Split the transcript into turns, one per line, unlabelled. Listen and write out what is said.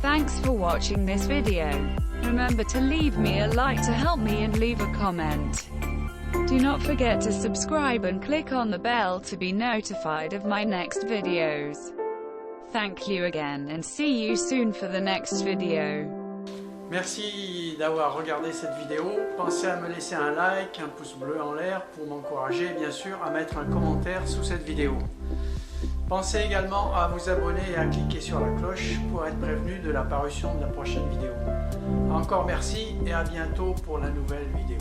Thanks for watching this video. Remember to leave me a like to help me and leave a comment. Do not forget to subscribe and click on the bell to be notified of my next videos. Thank you again and see you soon for the next video.
Merci d'avoir regardé cette vidéo. Pensez à me laisser un like, un pouce bleu en l'air pour m'encourager, bien sûr, à mettre un commentaire sous cette vidéo. Pensez également à vous abonner et à cliquer sur la cloche pour être prévenu de la parution de la prochaine vidéo. Encore merci et à bientôt pour la nouvelle vidéo.